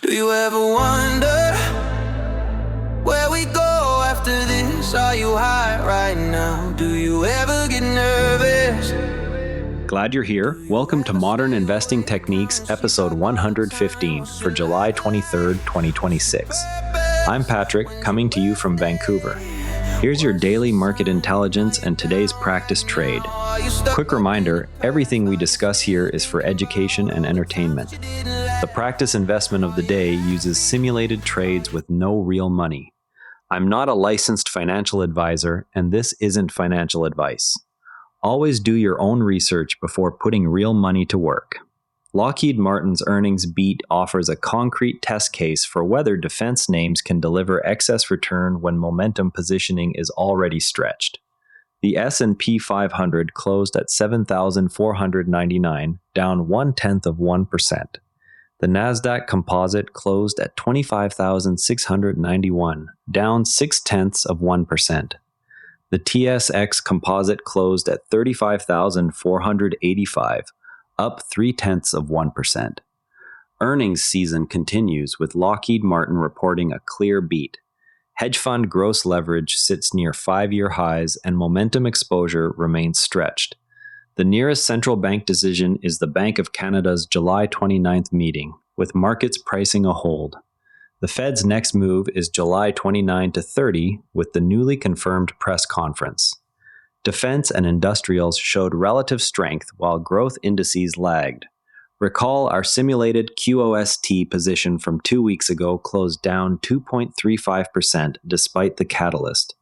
Do you ever wonder where we go after this? Are you high right now? Do you ever get nervous? Glad you're here. Welcome to Modern Investing Techniques, episode 115 for July 23rd, 2026. I'm Patrick, coming to you from Vancouver. Here's your daily market intelligence and today's practice trade. Quick reminder, everything we discuss here is for education and entertainment. The practice investment of the day uses simulated trades with no real money. I'm not a licensed financial advisor, and this isn't financial advice. Always do your own research before putting real money to work. Lockheed Martin's earnings beat offers a concrete test case for whether defense names can deliver excess return when momentum positioning is already stretched. The S&P 500 closed at 7,499, down 0.1%. The NASDAQ Composite closed at 25,691, down 0.6%. The TSX Composite closed at 35,485, up 0.3%. Earnings season continues with Lockheed Martin reporting a clear beat. Hedge fund gross leverage sits near 5-year highs and momentum exposure remains stretched. The nearest central bank decision is the Bank of Canada's July 29th meeting, with markets pricing a hold. The Fed's next move is July 29 to 30 with the newly confirmed press conference. Defense and industrials showed relative strength while growth indices lagged. Recall our simulated QOST position from 2 weeks ago closed down 2.35% despite the catalyst.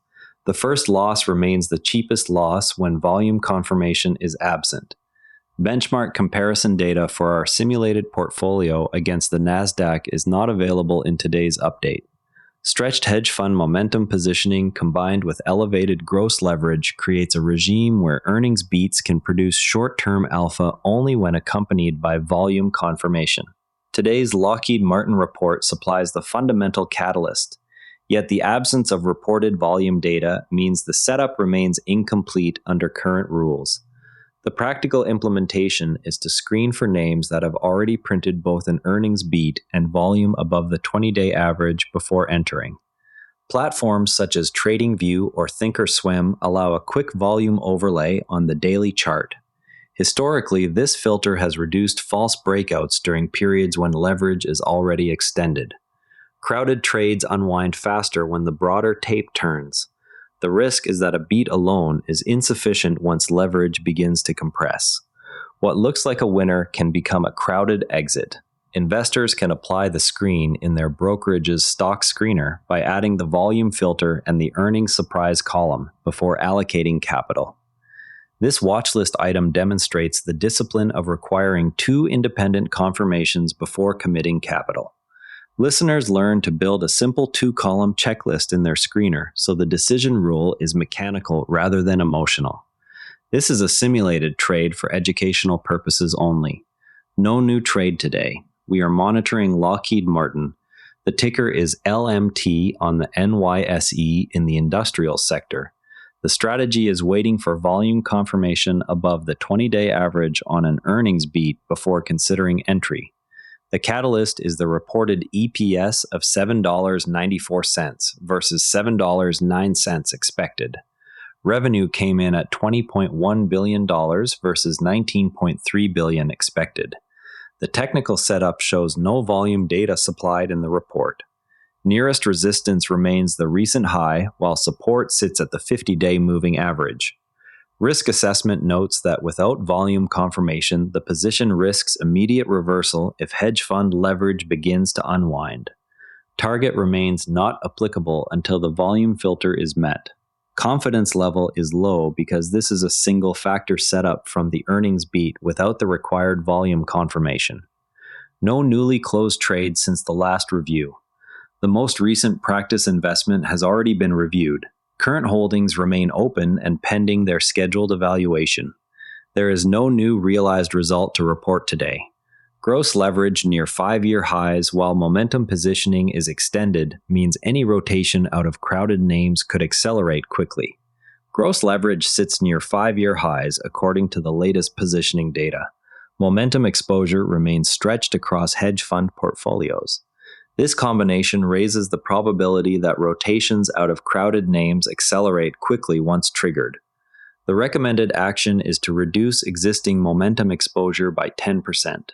The first loss remains the cheapest loss when volume confirmation is absent. Benchmark comparison data for our simulated portfolio against the NASDAQ is not available in today's update. Stretched hedge fund momentum positioning combined with elevated gross leverage creates a regime where earnings beats can produce short-term alpha only when accompanied by volume confirmation. Today's Lockheed Martin report supplies the fundamental catalyst, yet the absence of reported volume data means the setup remains incomplete under current rules. The practical implementation is to screen for names that have already printed both an earnings beat and volume above the 20-day average before entering. Platforms such as TradingView or Thinkorswim allow a quick volume overlay on the daily chart. Historically, this filter has reduced false breakouts during periods when leverage is already extended. Crowded trades unwind faster when the broader tape turns. The risk is that a beat alone is insufficient once leverage begins to compress. What looks like a winner can become a crowded exit. Investors can apply the screen in their brokerage's stock screener by adding the volume filter and the earnings surprise column before allocating capital. This watchlist item demonstrates the discipline of requiring 2 independent confirmations before committing capital. Listeners learn to build a simple 2-column checklist in their screener, so the decision rule is mechanical rather than emotional. This is a simulated trade for educational purposes only. No new trade today. We are monitoring Lockheed Martin. The ticker is LMT on the NYSE in the industrial sector. The strategy is waiting for volume confirmation above the 20-day average on an earnings beat before considering entry. The catalyst is the reported EPS of $7.94 versus $7.09 expected. Revenue came in at $20.1 billion versus $19.3 billion expected. The technical setup shows no volume data supplied in the report. Nearest resistance remains the recent high, while support sits at the 50-day moving average. Risk assessment notes that without volume confirmation, the position risks immediate reversal if hedge fund leverage begins to unwind. Target remains not applicable until the volume filter is met. Confidence level is low because this is a single factor setup from the earnings beat without the required volume confirmation. No newly closed trades since the last review. The most recent practice investment has already been reviewed. Current holdings remain open and pending their scheduled evaluation. There is no new realized result to report today. Gross leverage near 5-year highs while momentum positioning is extended means any rotation out of crowded names could accelerate quickly. Gross leverage sits near 5-year highs according to the latest positioning data. Momentum exposure remains stretched across hedge fund portfolios. This combination raises the probability that rotations out of crowded names accelerate quickly once triggered. The recommended action is to reduce existing momentum exposure by 10%.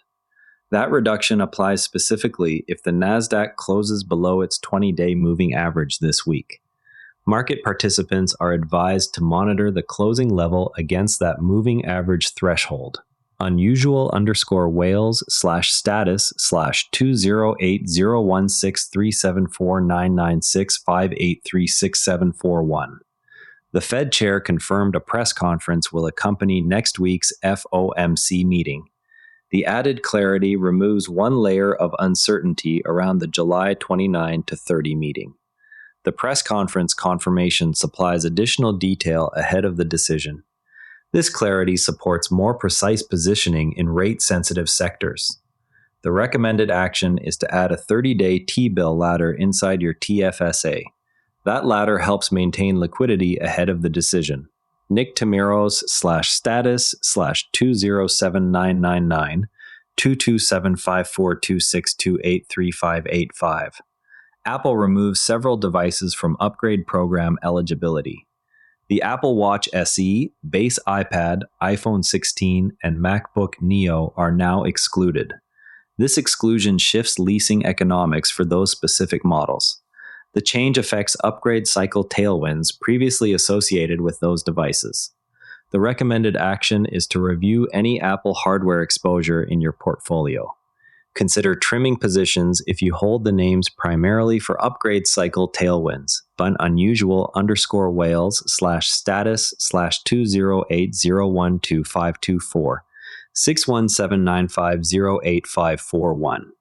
That reduction applies specifically if the NASDAQ closes below its 20-day moving average this week. Market participants are advised to monitor the closing level against that moving average threshold. Unusual_Wales/status/2080163749965836741. The Fed chair confirmed a press conference will accompany next week's FOMC meeting. The added clarity removes one layer of uncertainty around the July 29 to 30 meeting. The press conference confirmation supplies additional detail ahead of the decision. This clarity supports more precise positioning in rate-sensitive sectors. The recommended action is to add a 30-day T-bill ladder inside your TFSA. That ladder helps maintain liquidity ahead of the decision. Nick Tamiros/status/2079999 2275426283585. Apple removes several devices from upgrade program eligibility. The Apple Watch SE, base iPad, iPhone 16, and MacBook Neo are now excluded. This exclusion shifts leasing economics for those specific models. The change affects upgrade cycle tailwinds previously associated with those devices. The recommended action is to review any Apple hardware exposure in your portfolio. Consider trimming positions if you hold the names primarily for upgrade cycle tailwinds, but unusual_Wales/status/208012524 61795085541.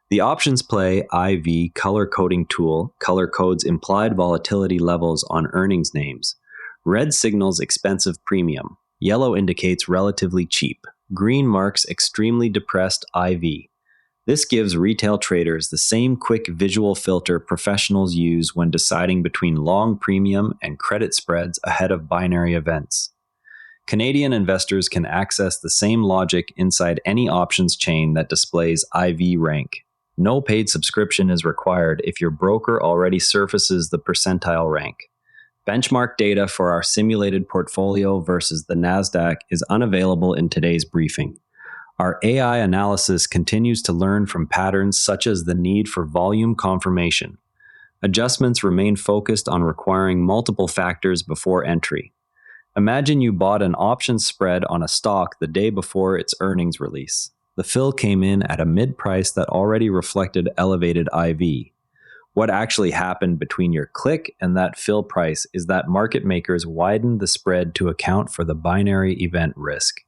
The options play IV color coding tool color codes implied volatility levels on earnings names. Red signals expensive premium. Yellow indicates relatively cheap. Green marks extremely depressed IV. This gives retail traders the same quick visual filter professionals use when deciding between long premium and credit spreads ahead of binary events. Canadian investors can access the same logic inside any options chain that displays IV rank. No paid subscription is required if your broker already surfaces the percentile rank. Benchmark data for our simulated portfolio versus the NASDAQ is unavailable in today's briefing. Our AI analysis continues to learn from patterns such as the need for volume confirmation. Adjustments remain focused on requiring multiple factors before entry. Imagine you bought an option spread on a stock the day before its earnings release. The fill came in at a mid-price that already reflected elevated IV. What actually happened between your click and that fill price is that market makers widened the spread to account for the binary event risk.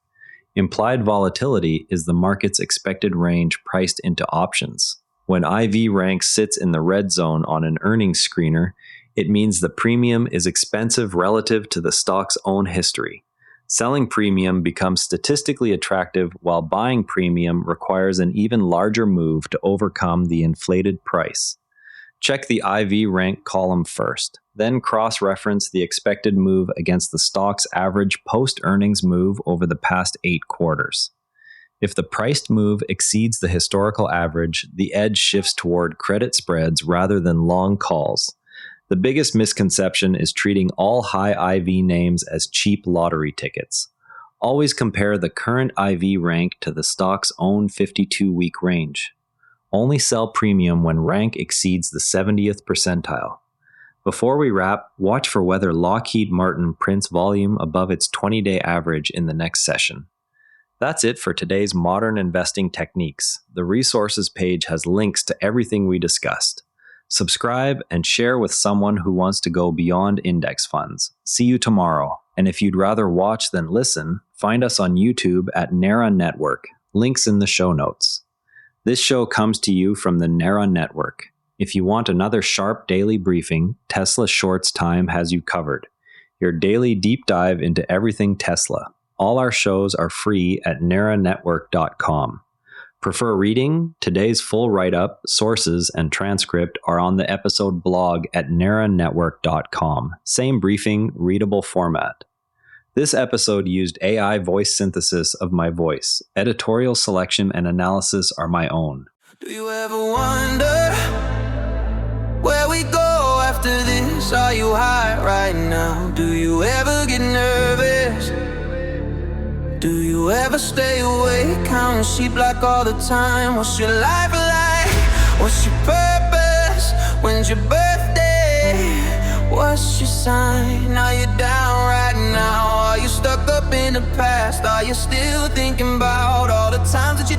Implied volatility is the market's expected range priced into options. When IV rank sits in the red zone on an earnings screener, it means the premium is expensive relative to the stock's own history. Selling premium becomes statistically attractive while buying premium requires an even larger move to overcome the inflated price. Check the IV rank column first, then cross-reference the expected move against the stock's average post-earnings move over the past 8 quarters. If the priced move exceeds the historical average, the edge shifts toward credit spreads rather than long calls. The biggest misconception is treating all high IV names as cheap lottery tickets. Always compare the current IV rank to the stock's own 52-week range. Only sell premium when rank exceeds the 70th percentile. Before we wrap, watch for whether Lockheed Martin prints volume above its 20-day average in the next session. That's it for today's Modern Investing Techniques. The resources page has links to everything we discussed. Subscribe and share with someone who wants to go beyond index funds. See you tomorrow. And if you'd rather watch than listen, find us on YouTube at NARA Network. Links in the show notes. This show comes to you from the NARA Network. If you want another sharp daily briefing, Tesla Shorts Time has you covered. Your daily deep dive into everything Tesla. All our shows are free at naranetwork.com. Prefer reading? Today's full write-up, sources, and transcript are on the episode blog at naranetwork.com. Same briefing, readable format. This episode used AI voice synthesis of my voice. Editorial selection and analysis are my own. Do you ever wonder now? Do you ever get nervous? Do you ever stay awake, counting sheep like all the time? What's your life like? What's your purpose? When's your birthday? What's your sign? Are you down right now? Are you stuck up in the past? Are you still thinking about all the times that you